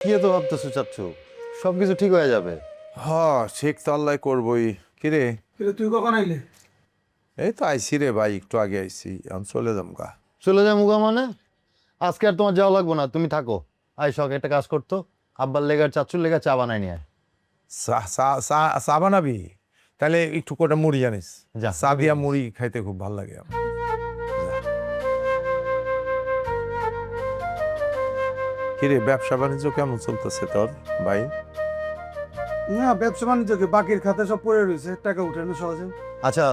কি এত ভাবতেছো চাচ্ছু? সবকিছু ঠিক হয়ে যাবে। হ্যাঁ ঠিক তো আল্লাহ করবই। কিরে কিরে তুই কখন আইলে? এই তো আইসি রে ভাই, একটু আগে আইসি, আমি চলে যাম গা। চলে যাবো গা মানে? আজকে আর তোমার যাওয়া লাগবো না, তুমি থাকো। আই শখ একটা কাজ করতো, আব্বার লেগার চাচ্ছুর লেগা চা বানাই নিয়ে আয়। চা বানাবি? তাহলে একটু কটা মুড়ি জানিস, যা। চা দিয়া মুড়ি খাইতে খুব ভালো লাগে আমার। কিরে ব্যবসা বাণিজ্য কেমন চলতেছে তোর ভাই? না, ব্যবসা বাণিজ্যকে বাকির খাতে সব পড়ে রয়েছে, টাকা উঠে না সহজে। আচ্ছা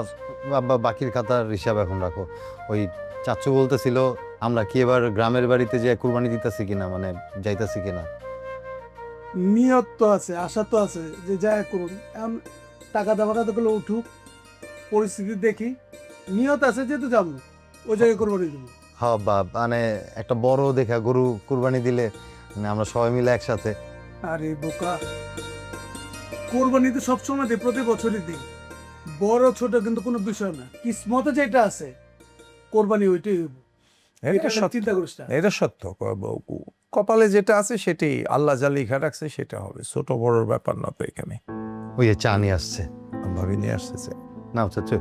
আব্বা, বাকির খাতার হিসাব এখন রাখো। ওই চাচ্ছু বলতেছিল আমরা কি এবার গ্রামের বাড়িতে যে কুরবানি দিতেছি কিনা, মানে যাইতাছি কিনা। নিয়ত তো আছে, আশা তো আছে যে যায় করুন। টাকা দেওয়াটা তো গুলো উঠুক, পরিস্থিতি দেখি। নিয়ত আছে যেহেতু যাবো, ওই জায়গায় করবো দেবো। হ্যাঁ বা মানে একটা বড় দেখা গরু কুরবানি দিলে মানে আমরা সবাই মিলে একসাথে। আরে বোকা, কোরবানি তো সবসময় দিই, প্রতি বছরই দিই। বড় ছোট কিন্তু কোনো বিষয় না, কিসমতে যেটা আছে কোরবানি ওইটাই হইব। এটা সত্য, চিন্তা করিস না। এটা সত্য। কপালে যেটা আছে সেটাই আল্লাহ যা লিখা রাখছে সেটা হবে, ছোট বড়র ব্যাপার না তো এখানে। ওই যে চা নিয়ে আসছে, ভাবি নিয়ে আসতেছে। না চাচ্ছু।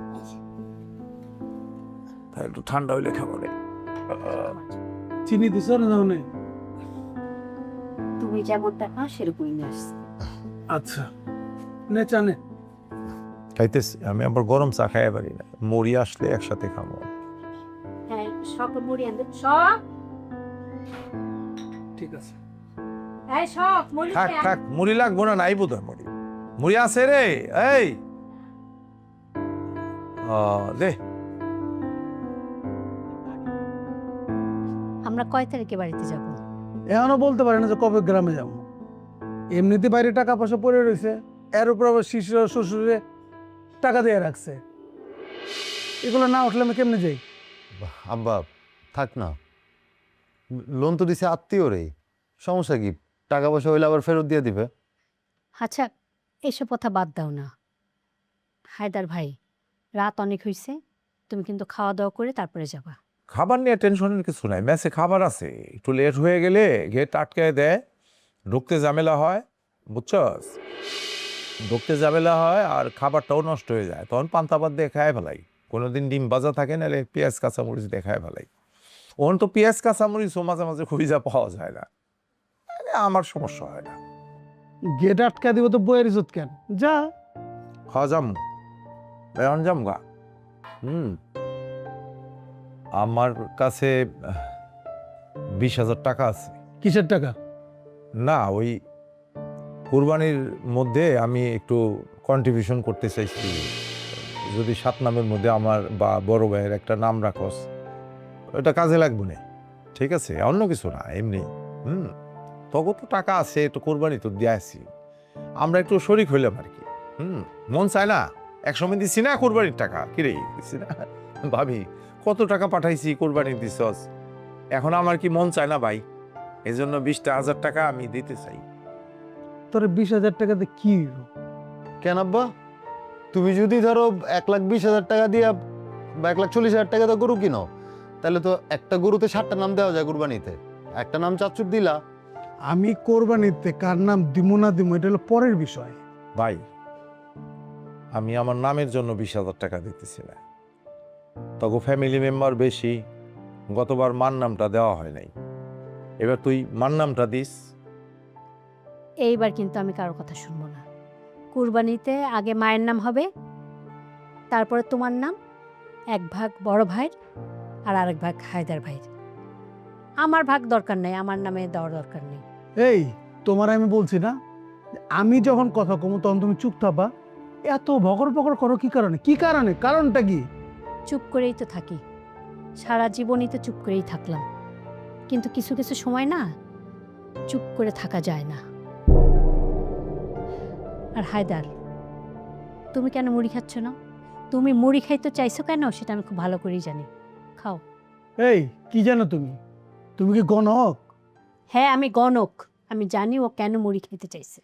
তাই একটু ঠান্ডা হইলে খাবো রে। চিনি দিছ না দাও নাই? তুমি যেমন টাকা সেরকমই নিয়ে আসছি। আচ্ছা, নে চা নে। খাইতেছি আমি, আবার গরম চা খাইয়া পারি না, মুড়ি আসলে একসাথে খাবো। হ্যাঁ, সব মুড়ি আনবে সব। ঠিক আছে। এই সব মুড়ি থাক থাক, মুড়ি লাগবো না, নাই বোধ হয় মুড়ি। মুড়ি আছে রে, এই দে। আমরা কয় তারিখে বাড়িতে যাব? এখনো বলতে পারি না যে কবে গ্রামে যাব। এমনিতে বাইরে টাকা পয়সা পড়ে রয়েছে, এর উপর আবার শিশুরা শ্বশুরে টাকা দিয়ে রাখছে। এগুলো না উঠলে আমি কেমনে যাই? আব্বা থাক না, লোন তো দিছে আত্মীয় রে, সমস্যা কি? টাকা পয়সা হইলে আবার ফেরত দিয়ে দিবে। আচ্ছা, এসব কথা বাদ দাও না। হায়দার ভাই, রাত অনেক হয়েছে, তুমি কিন্তু খাওয়া দাওয়া করে তারপরে যাবা। খাবার নিয়ে টেনশনের কিছু নাই, মেসে খাবার আছে। একটু লেট হয়ে গেলে গেট আটকায় দেয়, ঢুকতে ঝামেলা হয়, বুঝছস? ঢুকতে ঝামেলা হয় আর খাবারটাও নষ্ট হয়ে যায়, তখন পান্তা ভাত দিয়ে খায় ফেলাই। কোনোদিন ডিম ভাজা থাকে, নাহলে পেঁয়াজ কাঁচামরিচ দিয়ে খায় ফেলাই। ওখান তো পেঁয়াজ কাঁচামরিচও মাঝে মাঝে খুবই যা পাওয়া যায় না, মানে আমার সমস্যা হয় না। গেট আটকা দিব তো বইয়ের ইজ্জত কেন? যা। খাওয়া যাম, এখন যাম গা। আমার কাছে 20,000 টাকা আছে। কিসের টাকা? না, ওই কুরবানির মধ্যে আমি একটু কন্ট্রিবিউশন করতে চাইছি। যদি 7 নামের মধ্যে আমার বা বড় ভাইয়ের একটা নাম রাখস, ওটা কাজে লাগবে না। ঠিক আছে, অন্য কিছু না, এমনি। তখন তো টাকা আছে, একটু কোরবানি তো দিয়ে আসি, আমরা একটু শরিক হইলাম আর কি। মন চায় না? একসময় দিছি না কোরবানির টাকা, কিরে দিছি না? ভাবি কত টাকা পাঠাইছি, কোরবানি দিছস, এখন আমার কি মন চায় না ভাই? এই জন্য 20,000 টাকা আমি দিতে চাই। তোর 20,000 টাকাতে কি হইব? কেন আব্বা, তুমি যদি ধরো 1,20,000 টাকা দিয়া বা 1,40,000 টাকা দিয়ে গরু কিনো, তাহলে তো একটা গরুতে 7টা নাম দেওয়া যায় কুরবানিতে। একটা নাম চাচ্চুর দিলা। আমি কোরবানিতে কার নাম দিমু না দিমু এটা হলো পরের বিষয়। ভাই, আমি আমার নামের জন্য 20,000 টাকা দিতেছি না, তখন ফ্যামিলি মেম্বার বেশি, গতবার মার নামটা দেওয়া হয় নাই, এবার তুই মার নামটা দিস। এইবার কিন্তু আমি কারোর কথা শুনবো না। কুরবানিতে আগে মায়ের নাম হবে, তারপরে তোমার নাম, এক ভাগ বড় ভাইয়ের আর আরেক ভাগ হায়দার ভাইয়ের। আমার ভাগ দরকার নেই, আমার নামে দেওয়ার দরকার নেই। এই, তোমার আমি বলছি না, আমি যখন কথা কমু তখন তুমি চুপ থাকবা। এত ভগর ভগর করো কি কারণে? কি কারণে? কারণটা কি? চুপ করেই তো থাকি, সারা জীবনই তো চুপ করেই থাকলাম, কিন্তু কিছু কিছু সময় না চুপ করে থাকা যায় না। আর হায়দার, তুমি কেন মুড়ি খাচ্ছ না? তুমি মুড়ি খাইতে চাইছো কেন সেটা আমি খুব ভালো করেই জানি। খাও। এই, কি জানো তুমি? তুমি কি গণক? হ্যাঁ, আমি গণক। আমি জানি ও কেন মুড়ি খেতে চাইছে।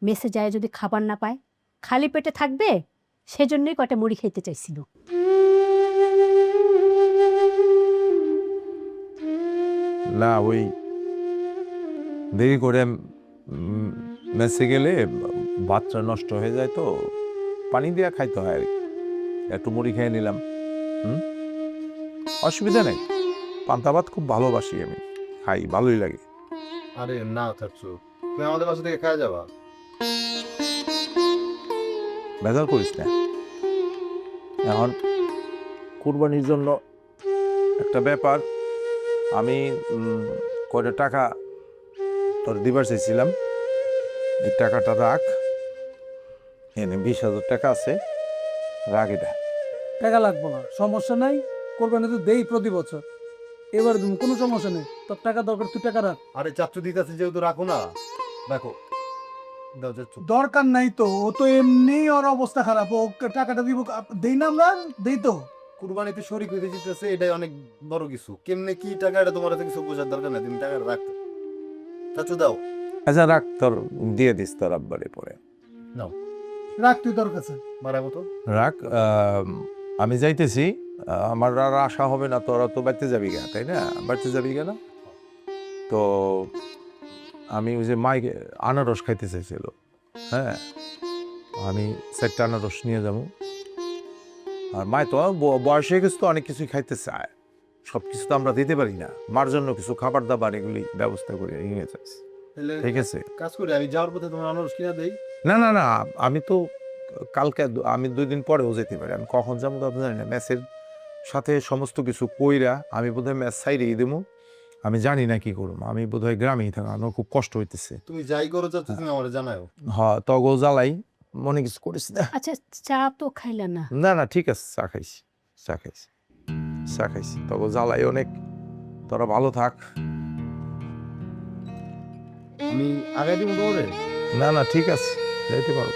মেসে যায় যদি খাবার না পায়, খালি পেটে থাকবে, সেজন্যই কটা মুড়ি খেতে চাইছিল। না, ওই দেরি করে মেসে গেলে ভাতটা নষ্ট হয়ে যায়, তো পানি দিয়া খাইতে হয় আর কি। একটু মুড়ি খেয়ে নিলাম। অসুবিধা নেই, পান্তা ভাত খুব ভালোবাসি আমি, খাই, ভালোই লাগে। আরে না থাকছো, তুমি আমাদের বাসা থেকে খাওয়া যাবা। ভেজাল করিস না। এখন কুরবানির জন্য একটা ব্যাপার, আমি কয়টা টাকা তোর দিবার চাইছিলাম, এই টাকাটা রাখ। এনে 20,000 টাকা আছে, রাখ এটা। টাকা লাগবো না, সমস্যা নাই। কোরবানি তো দেই প্রতি বছর, এবার তুমি কোনো সমস্যা নেই। তোর টাকা দরকার, তুই টাকা রাখ। আরে চাচ্চু দিতেছে যেহেতু রাখো না, রাখো, দাও চাচ্চু। দরকার নাই তো, ও তো এমনি ওর অবস্থা খারাপ, ও টাকাটা দিব, দেই না আমরা, দেই তো। কুরবানিতে শরীক হইতে জিতেছে, এটাই অনেক বড় কিছু। কেমনে কি টাকা, এটা তোমার কিছু বোঝার দরকার নাই, তুমি টাকা রাখতে। চাচ্চু দাও। আচ্ছা রাখ, তোর দিয়ে দিস তোর আব্বারে পরে। নাও, রাখ তুই তোর কাছে। মারাবো তো। রাখ, আমি যাইতেছি। আমার আর আশা হবে না, তোরা তো বাড়িতে যাবি গা, তাই না? বাড়িতে যাবি গা না? তো আমি ওই যে মাইকে আনারস খাইতে চাইছিল, হ্যাঁ, আমি 4টা আনারস নিয়ে যাবো। আর মায় তো বয়স হয়ে গেছে, তো অনেক কিছুই খাইতে চায়, সব কিছু তো আমরা দিতে পারি না। মার জন্য কিছু খাবার দাবার এগুলি ব্যবস্থা করে নিয়ে যাচ্ছি, তাহলে ঠিক আছে? কাজ করে আমি যাওয়ার পথে তোমার আনারস কিনা দেই। না না না, আমি তো কালকে, আমি 2 দিন পরেও যেতে পারি। আমি কখন যাবো তো আপনি জানি না। ম্যাচের সাথে সমস্ত কিছু কইরা আমি বোধহয় ম্যাচ সাইডেই দেবো। আমি জানি না কি করবো, আমি বোধহয় গ্রামেই থাকা, আমার খুব কষ্ট হইতেছে। তুমি যাই করো চাচ্চু, তুমি আমার জানাও। হ্যাঁ, তগো জ্বালাই, মনে কিছু করিস না। আচ্ছা, চা তো খাইলে না। না না, ঠিক আছে, চা খাইছি, চা খাইছি, চা খাইছি। তগো জ্বালাই অনেক, তোরা ভালো থাক। আমি আগাই দিব তোমারে। না না, ঠিক আছে, যাইতে পারো।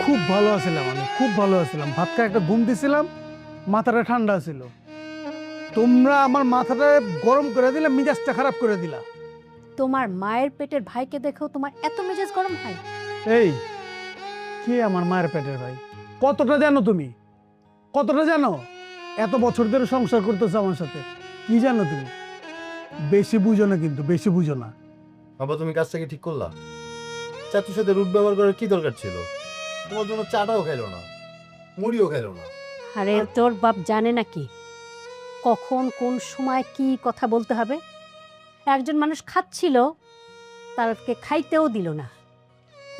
খুব ভালো আছিলাম আমি, খুব ভালো আছিলাম। ভাত খাই একটা ঘুম দিছিলাম, মাথাটা ঠান্ডা ছিল। তোমরা আমার মাথাটা গরম করে দিলে, মিজাজটা খারাপ করে দিলা। তোমার মায়ের পেটের ভাইকে দেখেও তোমার এত মেজাজ গরম হয়? এই, কে আমার মায়ের পেটের ভাই? কতটা জানো তুমি? কতটা জানো? এত বছর ধরে সংসার করতেছো আমার সাথে, কি জানো তুমি? বেশি বুঝো না কিন্তু, বেশি বুঝো না। বাবা তুমি কাজটাকে ঠিক করলা? চাচুর সাথে রুট ব্যবহার করার কি দরকার ছিল? তোমার জন্য চাটাও খাইলো না, মুড়িও খাইলো না। আরে তোর বাপ জানে নাকি কখন কোন সময় কি কথা বলতে হবে? একজন মানুষ খাচ্ছিল, তারকে খাইতেও দিল না।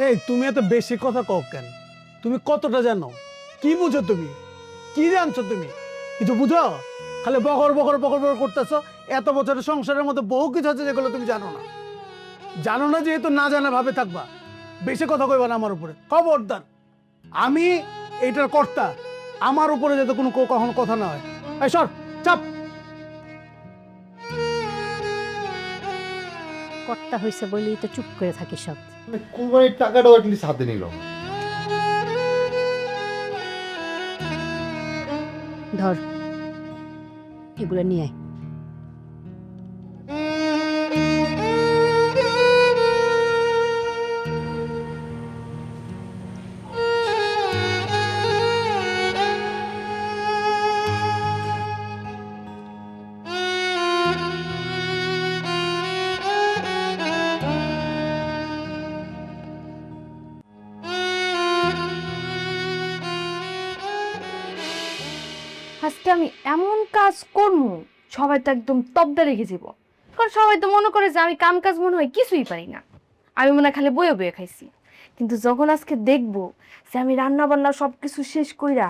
এই, তুমি এত বেশি কথা কও কেন? তুমি কতটা জানো? কি বুঝো তুমি? কি জানছো তুমি? কিছু বুঝো? খালি বকর বকর বকর বকর করতেছো। এত বছরের সংসারের মধ্যে বহু কিছু আছে যেগুলো তুমি জানো না। জানো না, যেহেতু না জানা ভাবে থাকবা। বেশি কথা কইবা না আমার উপরে, খবরদার। আমি এইটার কর্তা, আমার উপরে যাতে কোনো কখনো কথা না হয়। এই সর, চাপ। কর্তা হয়েছে বলেই তো চুপ করে থাকি সব। কুরবানির টাকাটাও অ্যাটলিস্ট হাতে নিল। ধর, এগুলো নিয়ে আয়। আজকে আমি এমন কাজ করবো, সবাই তো একদম তব্দা রেখে যাব। কারণ সবাই তো মনে করে যে আমি কাম কাজ মনে হয় কিছুই পারি না, আমি মনে হয় খালি বয়ে বয়ে খাইছি। কিন্তু যখন আজকে দেখবো যে আমি রান্না বান্না সব কিছু শেষ কইরা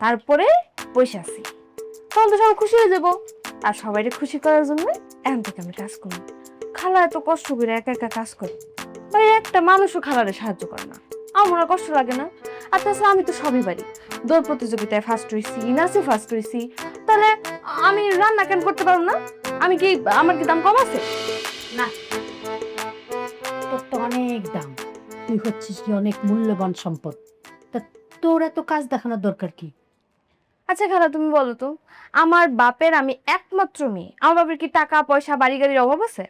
তারপরে বসে আছি, তখন তো সবাই খুশি হয়ে যাব। আর সবাইকে খুশি করার জন্য এখন থেকে আমি কাজ করবো। খালা এত কষ্ট করে একা একা কাজ করে, বাড়ির একটা মানুষও খালারে সাহায্য করে না, আমার আর কষ্ট লাগে না। আর তাছাড়া আমি তো সবই পারি, দৌড় প্রতিযোগিতায় ফার্স্ট হয়েছি, নাচে ফার্স্ট হয়েছি, তাহলে আমি রান্না কেন করতে পারবো না? আমি কি, আমার কি দাম কম আছে? না, তোর তো অনেক দাম, তুই হচ্ছিস কি অনেক মূল্যবান সম্পদ। তা তোর এত কাজ দেখানোর দরকার কি? আচ্ছা খালা, তুমি বলো তো, আমার বাপের আমি একমাত্র মেয়ে, আমার বাপের কি টাকা পয়সা বাড়ি গাড়ির অভাব আছে?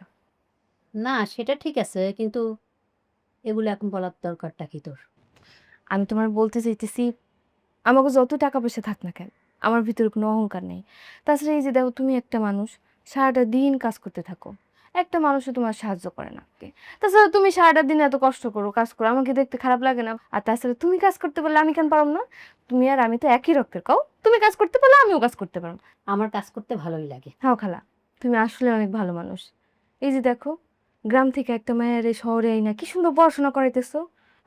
না, সেটা ঠিক আছে, কিন্তু এগুলো এখন বলার দরকারটা কি তোর? আমি তোমার বলতে চাইতেছি, আমাকে যত টাকা পয়সা থাক না কেন, আমার ভিতরে কোনো অহংকার নেই। তাছাড়া এই যে দেখো, তুমি একটা মানুষ সারাটা দিন কাজ করতে থাকো, একটা মানুষও তোমার সাহায্য করে না। তাছাড়া তুমি সারাটা দিন এত কষ্ট করো, কাজ করো, আমাকে দেখতে খারাপ লাগে না? আর তাছাড়া তুমি কাজ করতে পারলে আমি কেন পারব না? তুমি আর আমি তো একই রক্তের, কও। তুমি কাজ করতে পারলে আমিও কাজ করতে পারবো। আমার কাজ করতে ভালোই লাগে। হ্যাঁ খালা, তুমি আসলে অনেক ভালো মানুষ। এই যে দেখো, গ্রাম থেকে একটা মায়ের এই শহরে আইনা কি সুন্দর পড়াশোনা করাইতেছো,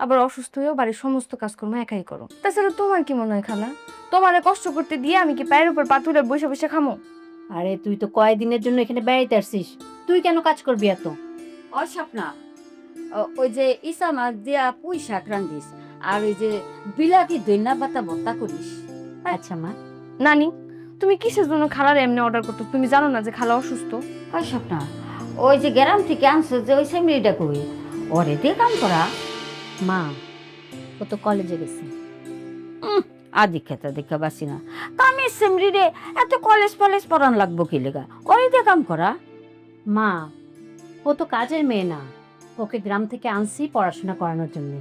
আবার অসুস্থ হয়েও বাড়ির সমস্ত কাজকর্ম একাই করো। তাছাড়া তোমার কি মনে হয় খালা, তোমারে কষ্ট করতে দিয়ে আমি কি পায়ের উপর পা তুলে বসে বসে খামো? আরে তুই তো কয়েকদিনের জন্য এখানে বেড়াইতে আসছিস, তুই কেন কাজ করবি এত? ওই স্বপ্না, ওই যে ইসা মাছ দিয়া পুঁই শাক রান্ধিস, আর ওই যে বিলাতি দইনা পাতা ভর্তা করিস। আচ্ছা মা। নানি, তুমি কিসের জন্য খালার এমনি অর্ডার করতো? তুমি জানো না যে খালা অসুস্থ? ওই স্বপ্না, ওই যে গ্রাম থেকে আনছো যে ওই সেমরিটা কই, ওরে দিয়ে কাম করা। মা, ও তো কলেজে গেছে। আদি খেতা দেখা বাসি না, কামের সেমরি রে এত কলেজ ফলেজ পড়ান লাগবো কি লেগা, ওরে দিয়ে কাম করা। মা, ও তো কাজের মেয়ে না, ওকে গ্রাম থেকে আনছি পড়াশোনা করানোর জন্য।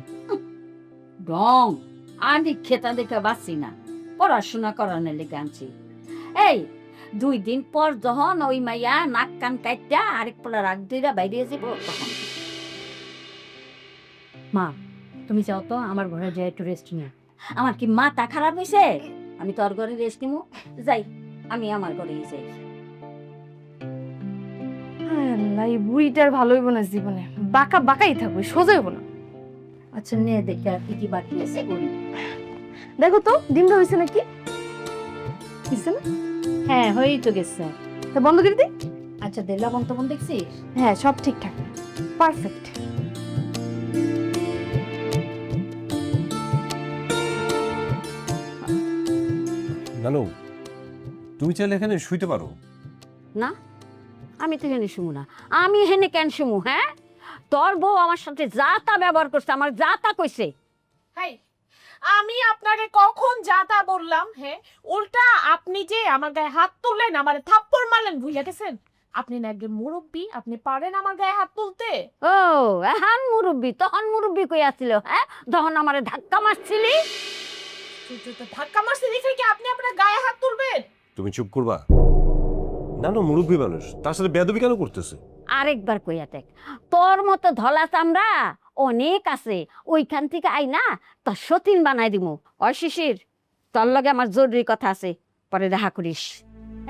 ডং, আদি খেতা দেখা বাসি না, পড়াশোনা করানোর লেগে আনছি। এই 2 দিন পর যখন ওই মাইয়া নাক কান কাইটা আরেক পোলা রাগ দিরা বাইরে যাব, তখন মা, তুমি যাও তো আমার ঘরে যাই একটু রেস্ট নিয়ে। আমার কি মাথা খারাপ হয়েছে? আমি তোর ঘরে রেস্ট নিমু, যাই, আমি আমার ঘরেই যাই। হায় আল্লাহ, এই বুড়িটার ভালো হইব না জীবনে, বাঁকা বাঁকাই থাকবে, সোজা হইব না। আচ্ছা নে দেখে আর কি কি বাকি আছে করি। দেখো তো ডিমটা হয়েছে নাকি? হয়েছে না? হ্যাঁ, হয়েই তো গেছে। তা বন্ধ করে দিই। আচ্ছা, দে লবণ টবণ দেখছিস? হ্যাঁ, সব ঠিকঠাক, পারফেক্ট। নানু, তুমি চাইলে এখানে শুইতে পারো। না, আমি তো এখানে শুমু না। আমি এখানে কেন শুমু? হ্যাঁ, তোর বউ আমার সাথে যা তা ব্যবহার করছে, আমার যা তা কইছে। হাই, আমি আপনাকে কখন যা তা বললাম? হ্যাঁ, উল্টা আপনি যে আমার গায়ে হাত তুললেন, আমার থাপ্পড় মারলেন, ভুলে গেছেন? আপনি না একজন মুরব্বী, আপনি পারেন আমার গায়ে হাত তুলতে? ও এখন মুরব্বী, তখন মুরব্বী কই আছিল? হ্যাঁ, তখন আমারে ধাক্কা মারছিলি। ধাক্কা মারছে দেখে কি আপনি আপনার গায়ে হাত তুলবেন? তুমি চুপ করবা? নানু মুরব্বী মানুষ, তার সাথে বেয়াদবি কেন করতেছে? আরেকবার কইয়া দেখ, তোর মতো ধলা চামড়া অনেক আছে, ওইখান থেকে আই না তোর সতীন বানাই দিমু। ওই শিশির, তোর লগে আমার জরুরি কথা আছে, পরে দেখা করিস।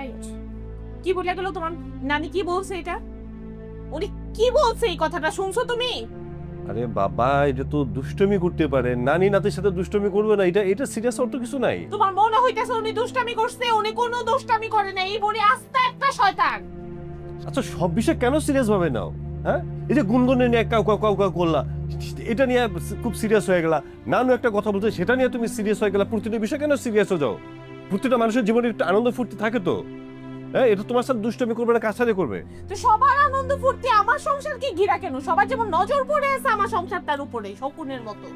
এই, কি বলে গেল তোমার নানি? কি বলছে এটা? উনি কি বলছে এই কথাটা শুনছো তুমি? আরে বাবা, এটা তো দুষ্টমি করতে পারে, নানি নাতির সাথে দুষ্টমি করবে না, এটা সিরিয়াস অর্থ কিছু নাই। তোমার মনে হইতেছে উনি দুষ্টামি করছে? উনি কোনো দুষ্টামি করে নাই, এই বলে আস্তে একটা শয়তান। আচ্ছা, সব বিষয় কেন সিরিয়াস ভাবে নাও? হ্যাঁ, এই যে গুনগুনে নিয়ে কাউ কাউ কাউ কাউ করলা, এটা নিয়ে খুব সিরিয়াস হয়ে গেলা। নানু একটা কথা বলছে, সেটা নিয়ে তুমি সিরিয়াস হয়ে গেলা। প্রতিটা বিষয় কেন সিরিয়াস হয়ে যাও? প্রতিটা মানুষের জীবনে একটু আনন্দ ফুর্তি থাকে তো। হ্যাঁ, এটা তোমার সাথে দুষ্টমি করবে না, কার সাথে করবে? তো সবার আনন্দ ফুর্তি, আমার সংসার কি ঘিরা কেন? সবার যেমন নজর পড়ে আছে আমার সংসারটার উপরে শকুনের মতো।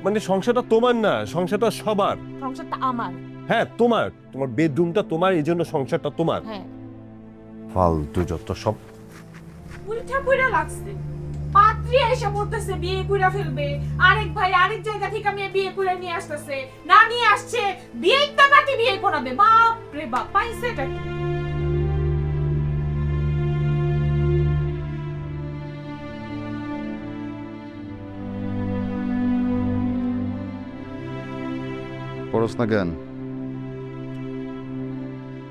মানে সংসারটা তোমার না, সংসারটা সবার। সংসারটা আমার। হ্যাঁ তোমার, তোমার বেডরুমটা তোমার, এই জন্য সংসারটা তোমার। হ্যাঁ, ফালতু যত সব। উল্টা কইরা লাগছে। পাত্রী এসে বলতেছে বিয়ে কইরা ফেলবে, আরেক ভাই আরেক জায়গা থেকে আমি বিয়ে করে নিয়ে আসতেছে, না নিয়ে আসছে, বিয়ে টাকাতে বিয়ে করাবে। বাপ রে বাপ, পাইছে এটা কি? পড়স না কেন?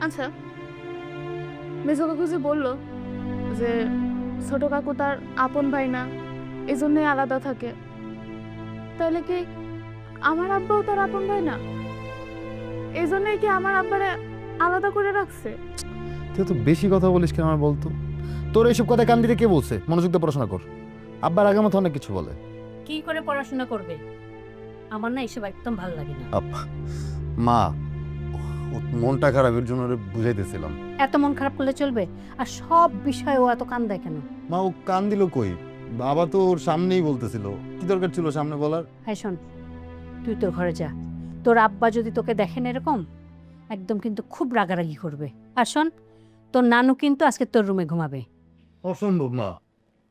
আচ্ছা, মেজো কাকু যে বললো যে ছোট কাকু তার আপন ভাই না, এই জন্যই আলাদা থাকে, তাহলে কি আমার আব্বাও তার আপন ভাই না? এই জন্যই কি আমার আব্বারে আলাদা করে রাখছে? তুই তো বেশি কথা বলিস কেন আমার বলতো? তোর এইসব কথা কান দিতে কে বলছে? মনোযোগ দিয়ে পড়াশোনা কর। আব্বার আগের মতো অনেক কিছু বলে। কি করে পড়াশোনা করবে? আমার না এসব একদম ভালো লাগে না। মা, ওর মনটা খারাপের জন্য ওরে বুঝাইতেছিলাম। এত মন খারাপ করলে চলবে? আর সব বিষয়ে ও এত কান দেয় কেন? মা, ও কান দিল কই? বাবা তো ওর সামনেই বলতেছিল। কি দরকার ছিল সামনে বলার? হ্যাঁ শোন, তুই তোর ঘরে যা। তোর আব্বা যদি তোকে দেখেন এরকম, একদম কিন্তু খুব রাগারাগি করবে। আর শোন, তোর নানু কিন্তু আজকে তোর রুমে ঘুমাবে। অসম্ভব মা।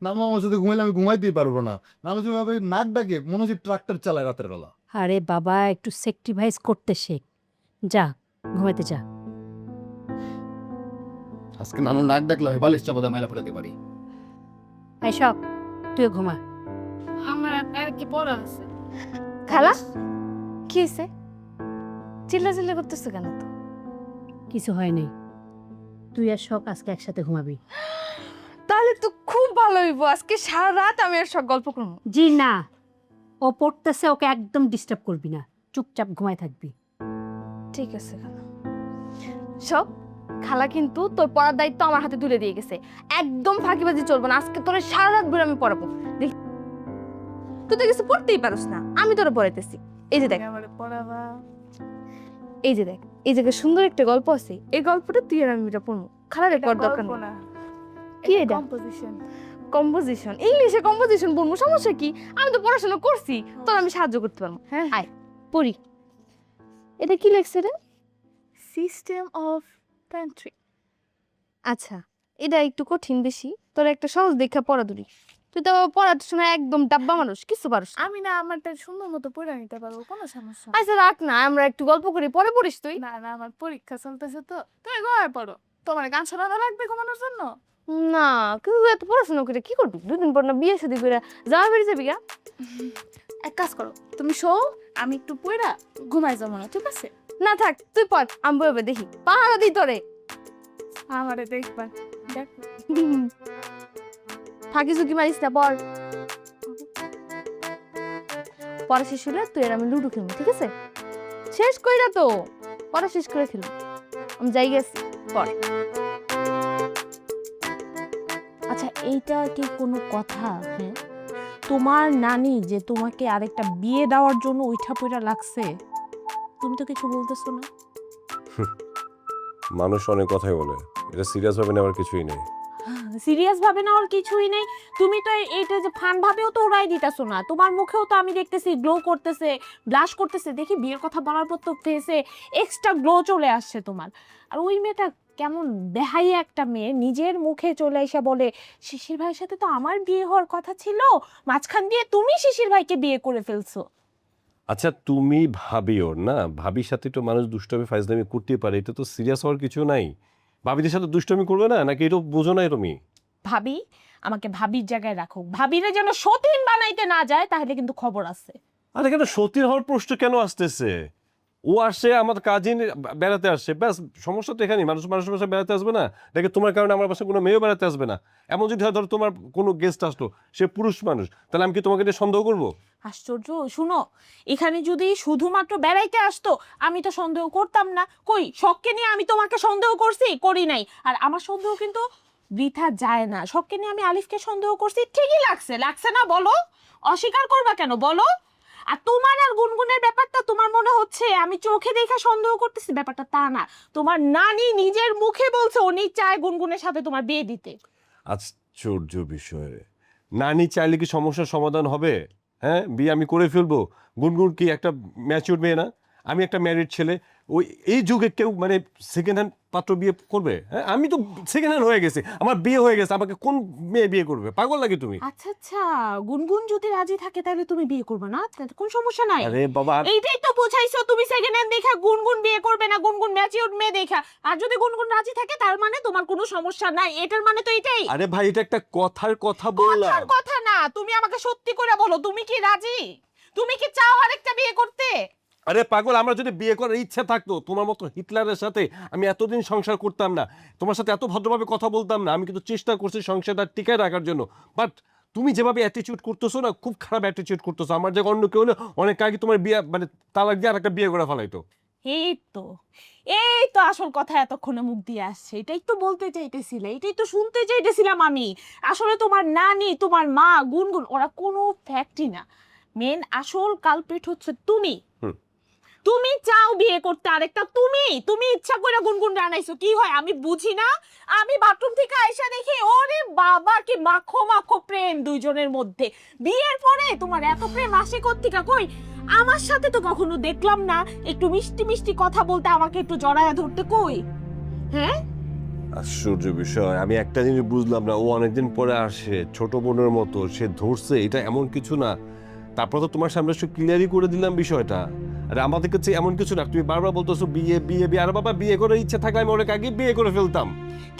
নানু আমার সাথে ঘুমাইলে আমি ঘুমাইতেই পারবো না। নানু যেভাবে নাক ডাকে মনে হচ্ছে ট্রাক্টর চালায় রাতের বেলা। আরে বাবা, একটু স্যাক্রিফাইস করতে শেখ। যা ঘুমাতে যা। আজকে নানু নাক ডাকলে হয় বালিশ চাপা দিয়ে মাইলা ফেলাতে পারি। এই সব তুই ঘুমা। আমার আর কি পড়া আছে? খালা কি হয়েছে? চিল্লা করতেছো কেন? তো কিছু হয়নি, তুই আর শখ আজকে একসাথে ঘুমাবি। তাহলে তো খুব ভালো হইব, আজকে সারা রাত আমি আর সব গল্প করবো। জি না, ও পড়তেছে, ওকে একদম ডিস্টার্ব করবি না, চুপচাপ ঘুমায় থাকবি। ঠিক আছে খালা। সব খালা কিন্তু তোর পড়ার দায়িত্ব আমার হাতে তুলে দিয়ে গেছে, একদম ফাঁকিবাজি চলবে না। আজকে তোর সারা রাত ভরে আমি পড়াবো। দেখি তুই তো কিছু পড়তেই পারস না, আমি তোরা পড়াইতেছি। এই যে দেখ, পড়াবা। এই যে দেখ, এই জায়গায় সুন্দর একটা গল্প আছে, এই গল্পটা তুই আর আমি এটা পড়বো। খালার পড়ার দরকার নেই। কি এটা? কম্পোজিশন। কম্পোজিশন, ইংলিশে কম্পোজিশন বলবো, সমস্যা কি? আমি তো পড়াশোনা করছি, তোর আমি সাহায্য করতে পারবো। হ্যাঁ, আয় পড়ি। এটা কি লেখছে রে? System of পেন্ট্রি। আচ্ছা, এটা একটু কঠিন বেশি, তোর একটা সহজ দেখা পড়া দূরি। তুই তো পড়াশোনা একদম ডাব্বা মানুষ, কিছু পারস না। আমি না আমারটা সুন্দর মতো পড়ে নিতে পারবো, কোনো সমস্যা আচ্ছা রাখ না, আমরা একটু গল্প করি, পরে পড়িস তুই। না। না, আমার পরীক্ষা চলতেছে তো। তুমি ঘরে পড়ো, তোমার গান শোনানো লাগবে ঘুমানোর জন্য। না, কিন্তু এত পড়াশোনা করে কি করবি? 2 দিন পর না বিয়ে শাদী করে যাওয়া বেরিয়ে যাবি গা। এক কাজ করো, তুমি শো, আমি একটু পড়া ঘুমাই যাবো না, ঠিক আছে? না থাক, তুই পড়, আমি বইবে দেখি, পাহারা দিই তোরে। আমারে দেখবা, দেখ। ফাঁকি ঝুঁকি মারিস না, পড়। পড়া শেষ হলে তুই আর আমি লুডো খেলবো, ঠিক আছে? শেষ কইরা তো, পড়া শেষ করে খেলবো। আমি যাই গেছি, পড়। আচ্ছা, এইটা কি কোনো কথা? হ্যাঁ, তোমার নানি যে তোমাকে আরেকটা বিয়ে দেওয়ার জন্য উইঠা পইরা লাগছে, তুমি তো কিছু বলতেছো না? মানুষ অনেক কথাই বলে, এটা সিরিয়াস ভাবে নেওয়ার কিছুই নেই। সিরিয়াস ভাবে নেওয়ার কিছুই নেই। তুমি তো এইটা যে ফান ভাবেও তো উড়াই দিতেছো না। তোমার মুখেও তো আমি দেখতেছি গ্লো করতেছে, ব্লাশ করতেছে। দেখি বিয়ের কথা বলার পর তো ফেসে এক্সট্রা গ্লো চলে আসছে তোমার। আর ওই মেয়েটা কেমন বেহাই একটা মেয়ে, নিজের মুখে চলে এসে বলে শিশির ভাইয়ের সাথে তো আমার বিয়ে হওয়ার কথা ছিল, মাঝখান দিয়ে তুমি শিশির ভাইকে বিয়ে করে ফেলছো। আচ্ছা তুমি ভাবিও না, ভাবির সাথে তো মানুষ দুষ্টমি ফাইজলামি করতে পারে, এটা তো সিরিয়াস হওয়ার কিছু নাই। ভাবিদের সাথে দুষ্টমি করবে না নাকি? এটা বোঝো না তুমি? ভাবি, আমাকে ভাবির জায়গায় রাখো। ভাবিরে যেন সতীন বানাইতে না যায়, তাহলে কিন্তু খবর আছে। আরে কেন সত্যি হওয়ার প্রশ্ন কেন আসতেছে? ও আসছে আমার কাজিন বেড়াতে আসছে, ব্যাস সমস্যা তো এখানেই। মানুষের বাসায় বেড়াতে আসবে না, দেখে তোমার কারণে আমার বাসায় কোনো মেয়েও বেড়াতে আসবে না। এমন যদি হয় ধরো তোমার কোনো গেস্ট আসলো, সে পুরুষ মানুষ, তাহলে আমি কি তোমাকে নিয়ে সন্দেহ করবো? আশ্চর্য। শুনো, এখানে যদি শুধুমাত্র বেড়াইতে আসতো আমি তো সন্দেহ করতাম না। কই, শখকে নিয়ে আমি তোমাকে সন্দেহ করছি? করি নাই। আর আমার সন্দেহ কিন্তু বৃথা যায় না। শখকে নিয়ে আমি আলিফকে সন্দেহ করছি, ঠিকই লাগছে না? বলো, অস্বীকার করবা কেন বলো? আর তোমার আর গুনগুনের ব্যাপারটা তোমার মনে হচ্ছে আমি চোখে দেখা সন্দেহ করতেছি, ব্যাপারটা তা না। তোমার নানি নিজের মুখে বলছে উনি চায় গুনগুনের সাথে তোমার বিয়ে দিতে। আশ্চর্য বিষয়। নানি চাইলে কি সমস্যার সমাধান হবে? হ্যাঁ, বিয়ে আমি করে ফেলবো। গুনগুন কি একটা ম্যাচিউর মেয়ে না? আমি একটা ম্যারিড ছেলে। ওই এই যুগে কেউ মানে সেকেন্ড হ্যান্ড পাত্র বিয়ে করবে? হ্যাঁ, আমি তো সেকেন্ড হ্যান্ড হয়ে গেছি, আমার বিয়ে হয়ে গেছে, আমাকে কোন মেয়ে বিয়ে করবে? পাগল লাগে তুমি? আচ্ছা, গুনগুন যদি রাজি থাকে তাহলে তুমি বিয়ে করবে না? তাতে কোন সমস্যা নাই। আরে বাবা, এইটাই তো বুঝাইছো তুমি সেকেন্ড হ্যান্ড দেখা গুনগুন বিয়ে করবে না, গুনগুন ম্যাচিউর মেয়ে দেখা। আর যদি গুনগুন রাজি থাকে তার মানে তোমার কোনো সমস্যা নাই, এটার মানে তো এটাই। আরে ভাই, এটা একটা কথার কথা বললাম। কথার কথা না, তুমি আমাকে সত্যি করে বলো, তুমি কি রাজি? তুমি কি চাও আরেকটা বিয়ে করতে? আরে পাগল, আমার যদি বিয়ে করার ইচ্ছা থাকতো তোমার মতো হিটলারের সাথে আমি এতদিন সংসার করতাম না, তোমার সাথে এত ভদ্রভাবে কথা বলতাম না। আমি কিন্তু চেষ্টা করছি সংসারটা টিকায় রাখার জন্য, বাট তুমি যেভাবে অ্যাটিটিউড করতেছো না, খুব খারাপ অ্যাটিটিউড করতেছো। আমার জায়গায় অন্য কেউ হলে অনেক আগে তোমার বিয়ে মানে তালাক দিয়ে আর একটা বিয়ে করে ফেলাইতো। এই তো আসল কথা এতক্ষণে মুখ দিয়ে আসছে। এটাই তো বলতে চাইতেছিলে, এটাই তো শুনতে চাইতেছিলাম আমি। আসলে তোমার নানি, তোমার মা, গুনগুন ওরা কোনো ফ্যাক্টই না। মেন আসল কালপ্রিট হচ্ছে তুমি। তুমি চাও বিয়ে করতে আরেকটা, তুমি ইচ্ছা করে গুনগুন রানাইছো। কি হয় আমি বুঝি না? আমি বাথরুম থেকে আইসা দেখি ওরে বাবা কি মাখো প্রেম দুইজনের মধ্যে। বিয়ের পরে তোমার এত প্রেম আসে কোত্থেকে? কই, আমার সাথে তো কখনো দেখলাম না একটু মিষ্টি কথা বলতে, আমাকে একটু জড়ায়া ধরতে। কই? হ্যাঁ, আশ্চর্য বিষয়। আমি একটা জিনিস বুঝলাম না, ও অনেকদিন পরে আসে ছোট বোনের মতো, সে ধরছে, এটা এমন কিছু না। তারপর তো তোমার সামনে একটু ক্লিয়ারই করে দিলাম বিষয়টা। আরে আমাদের কাছে এমন কিছু না, তুমি বারবার বলতেছো বিয়ে বিয়ে বিয়ে। আর বাবা, বিয়ে করার ইচ্ছা থাকলে আমি অনেক আগে বিয়ে করে ফেলতাম।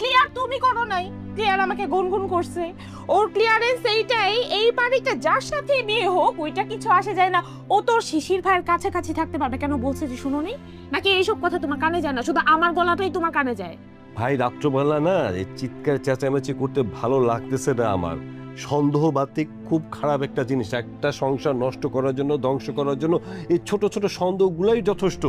ক্লিয়ার তুমি করো নাই, ক্লিয়ার আমাকে গুনগুন করছে। ওর ক্লিয়ারেন্স এইটাই, এই বাড়িতে যার সাথে বিয়ে হোক ওইটা কিছু আসে যায় না। ও তোর শিশির ভাইয়ের কাছাকাছি থাকতে পারবে কেন বলছে যে শুনোনি? নাকি এইসব কথা তোমার কানে যায় না, শুধু আমার গলাটাই তোমার কানে যায়? ভাই রাত্রবেলা না এই চিৎকার চেঁচামেচি করতে ভালো লাগতেছে না আমার। সন্দেহবাতিক খুব খারাপ একটা জিনিস, একটা সংসার নষ্ট করার জন্য, ধ্বংস করার জন্য এই ছোট ছোট সন্দেহগুলাই যথেষ্ট।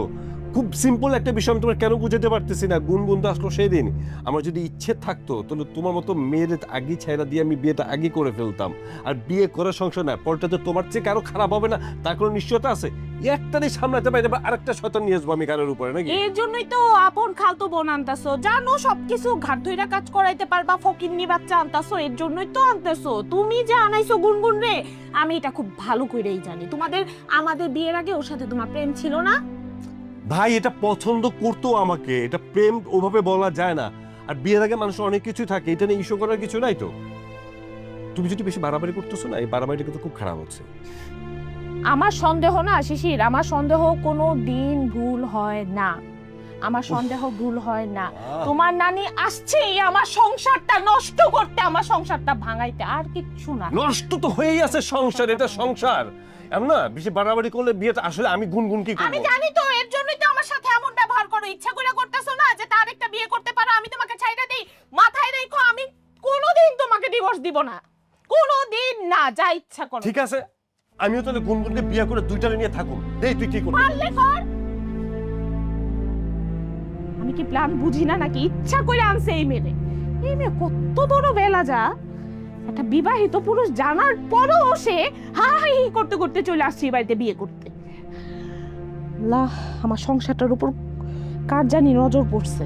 খুব সিম্পল একটা বিষয় আমি তোমার কেন বুঝাতে পারতেছি না। গুনগুন তো আসলো সেই দিন। আমার যদি ইচ্ছে থাকতো তাহলে তোমার মতো মেয়ের আগে ছেড়া দিয়ে আমি বিয়েটা আগে করে ফেলতাম। আর বিয়ে করার সংসার না, পরটাতে তোমার চেয়ে কারো খারাপ হবে না তার কোনো নিশ্চয়তা আছে? একটারই সামলাতে পারি, আরেকটা শয়তান নিয়ে আসবো আমি কারোর উপরে নাকি? এর জন্যই তো আপন খালতো বোন আনতাছো, জানো সবকিছু ঘাট ধইরা কাজ করাইতে পারবা, ফকিন্নি বাচ্চা আনতাছো, এর জন্যই তো আনতেছো। তুমি যে আনাইছো গুনগুন রে, আমি এটা খুব ভালো করেই জানি। আমাদের বিয়ের আগে ওর সাথে তোমার প্রেম ছিল না? ভাই এটা পছন্দ করতো আমাকে, এটা প্রেম ওভাবে বলা যায় না। আর বিয়ের আগে মানুষের অনেক কিছু থাকে, এটা নিয়ে ইস্যু করার কিছু নাই তো। তুমি যদি বেশি বাড়াবাড়ি করতেছো না, এই বাড়াবাড়িটা কিন্তু খুব খারাপ হচ্ছে। আমার সন্দেহ না শিশির, আমার সন্দেহ কোনো দিন ভুল হয় না। আমার সন্দেহ ভুল হয় না। তোমার নানি আসছে আমার সংসারটা নষ্ট করতে, আমার সংসারটা ভাঙাইতে, আর কিচ্ছু না। নষ্ট তো হয়েই আছে সংসার, এটা সংসার। এমন না বেশি বাড়াবাড়ি করলে বিয়েটা আসলে আমি গুনগুন কি আমি করবো? জানি তো, এর জন্যই তো আমার সাথে এমন ব্যবহার করো। ইচ্ছা করে করতেছো না যে তার একটা বিয়ে করতে পারো, আমি তোমাকে ছাইড়া দেই। মাথায় রেখো, আমি কোনোদিন তোমাকে ডিভোর্স দিব না, কোনোদিন না। যা ইচ্ছা করো। ঠিক আছে, আমিও তাহলে গুনগুনকে বিয়ে করে দুইটারে নিয়ে থাকুম। দেই তুই কি করবি? পারলে কর। আমি কি প্ল্যান বুঝি না নাকি? ইচ্ছা করে আনছে এই মেয়ে। এই মেয়ে কত বড় বেলা যা, একটা বিবাহিত পুরুষ জানার পরও সে হাই করতে করতে চলে আসছে এই বাড়িতে বিয়ে করতে। আল্লাহ, আমার সংসারটার উপর কার জানি নজর পড়ছে।